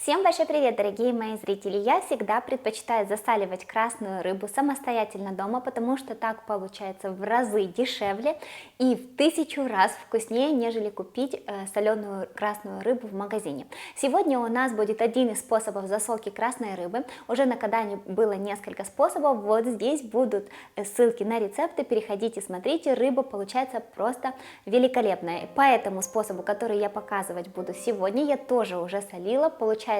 Всем большой привет, дорогие мои зрители! Я всегда предпочитаю засаливать красную рыбу самостоятельно дома, потому что так получается в разы дешевле и в 1000 раз вкуснее, нежели купить соленую красную рыбу в магазине. Сегодня у нас будет один из способов засолки красной рыбы. Уже на канале было несколько способов, вот здесь будут ссылки на рецепты, переходите, смотрите, рыба получается просто великолепная. По этому способу, который я показывать буду сегодня, я тоже уже солила, получается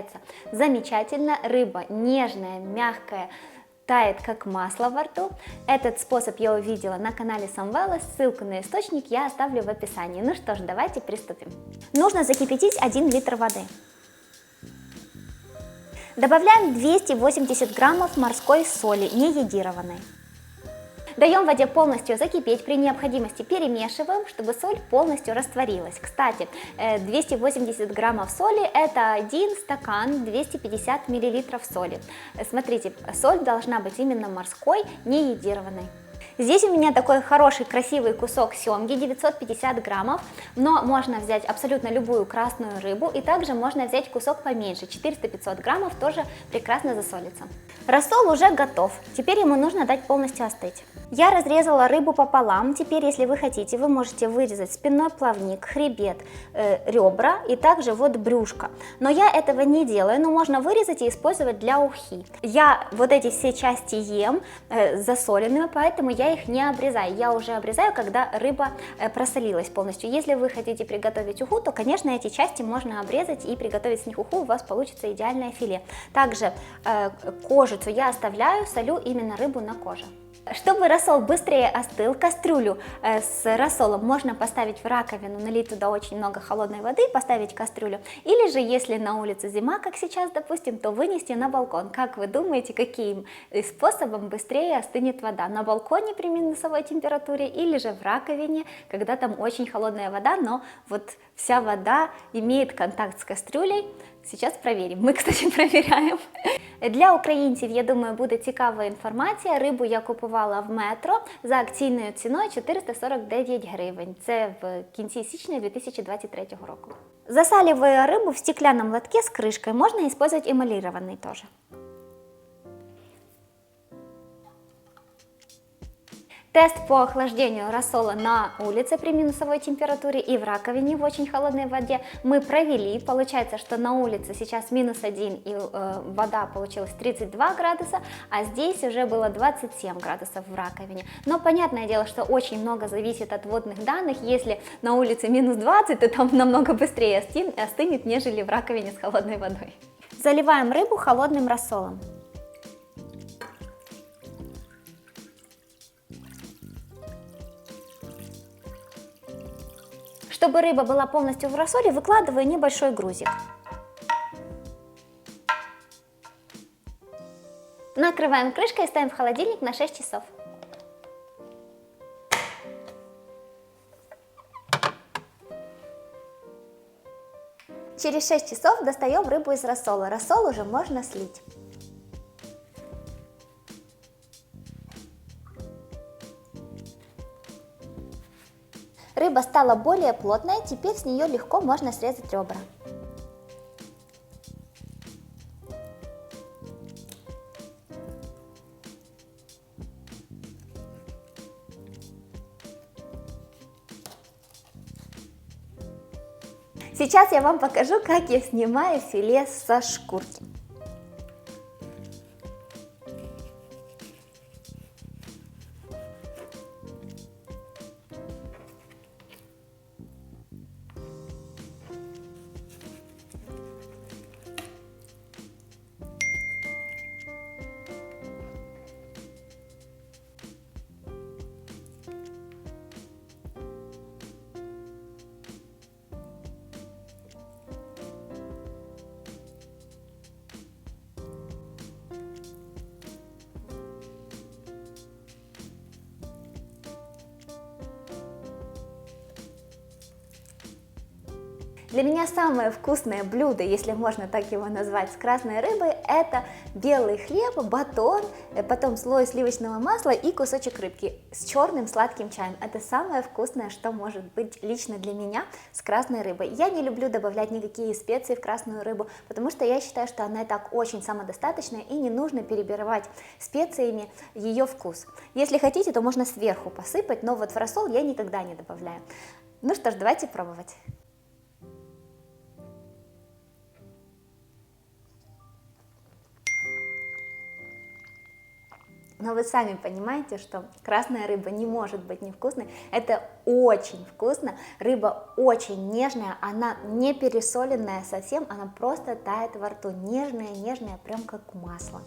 замечательно, рыба нежная, мягкая, тает как масло во рту. Этот способ я увидела на канале Самвела, ссылку на источник я оставлю в описании. Ну что ж, давайте приступим. Нужно закипятить 1 литр воды. Добавляем 280 граммов морской соли, не йодированной. Даем воде полностью закипеть, при необходимости перемешиваем, чтобы соль полностью растворилась. Кстати, 280 граммов соли – это 1 стакан 250 миллилитров соли. Смотрите, соль должна быть именно морской, не йодированной. Здесь у меня такой хороший, красивый кусок семги, 950 граммов, но можно взять абсолютно любую красную рыбу, и также можно взять кусок поменьше, 400-500 граммов, тоже прекрасно засолится. Рассол уже готов, теперь ему нужно дать полностью остыть. Я разрезала рыбу пополам, теперь, если вы хотите, вы можете вырезать спинной плавник, хребет, ребра и также вот брюшко. Но я этого не делаю, но можно вырезать и использовать для ухи. Я вот эти все части ем засоленными, поэтому я их не обрезаю. Я уже обрезаю, когда рыба просолилась полностью. Если вы хотите приготовить уху, то, конечно, эти части можно обрезать и приготовить с них уху, у вас получится идеальное филе. Также кожицу я оставляю, солю именно рыбу на коже. Чтобы рассол быстрее остыл, кастрюлю с рассолом можно поставить в раковину, налить туда очень много холодной воды, поставить кастрюлю. Или же, если на улице зима, как сейчас, допустим, то вынести на балкон. Как вы думаете, каким способом быстрее остынет вода? На балконе при минусовой температуре или же в раковине, когда там очень холодная вода, но вот вся вода имеет контакт с кастрюлей? Сейчас проверим. Мы, кстати, проверяем. Для українців, я думаю, буде цікава інформація. Рибу я купувала в Метро за акційною ціною 449 гривень. Це в кінці січня 2023 року. Засаливаю рыбу в стеклянном лотке с крышкой. Можно использовать эмалированный тоже. Тест по охлаждению рассола на улице при минусовой температуре и в раковине в очень холодной воде мы провели. Получается, что на улице сейчас -1 и вода получилась 32 градуса, а здесь уже было 27 градусов в раковине. Но понятное дело, что очень много зависит от водных данных. Если на улице -20, то там намного быстрее остынет, нежели в раковине с холодной водой. Заливаем рыбу холодным рассолом. Чтобы рыба была полностью в рассоле, выкладываю небольшой грузик. Накрываем крышкой и ставим в холодильник на 6 часов. Через 6 часов достаем рыбу из рассола. Рассол уже можно слить. Рыба стала более плотной, теперь с нее легко можно срезать ребра. Сейчас я вам покажу, как я снимаю филе со шкурки. Для меня самое вкусное блюдо, если можно так его назвать, с красной рыбой, это белый хлеб, батон, потом слой сливочного масла и кусочек рыбки с черным сладким чаем. Это самое вкусное, что может быть лично для меня с красной рыбой. Я не люблю добавлять никакие специи в красную рыбу, потому что я считаю, что она и так очень самодостаточная и не нужно перебирать специями ее вкус. Если хотите, то можно сверху посыпать, но вот в рассол я никогда не добавляю. Ну что ж, давайте пробовать. Но вы сами понимаете, что красная рыба не может быть невкусной. Это очень вкусно. Рыба очень нежная, она не пересоленная совсем, она просто тает во рту. Нежная, нежная, прям как масло.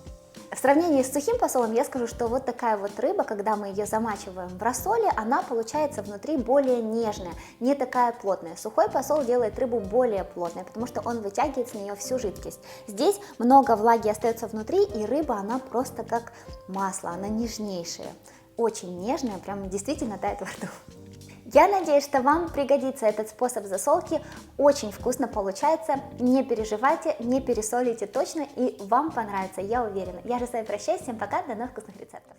В сравнении с сухим посолом я скажу, что вот такая вот рыба, когда мы ее замачиваем в рассоле, она получается внутри более нежная, не такая плотная. Сухой посол делает рыбу более плотной, потому что он вытягивает с нее всю жидкость. Здесь много влаги остается внутри, и рыба, она просто как масло, она нежнейшая, очень нежная, прям действительно тает во рту. Я надеюсь, что вам пригодится этот способ засолки, очень вкусно получается, не переживайте, не пересолите точно, и вам понравится, я уверена. Я же с вами прощаюсь, всем пока, до новых вкусных рецептов.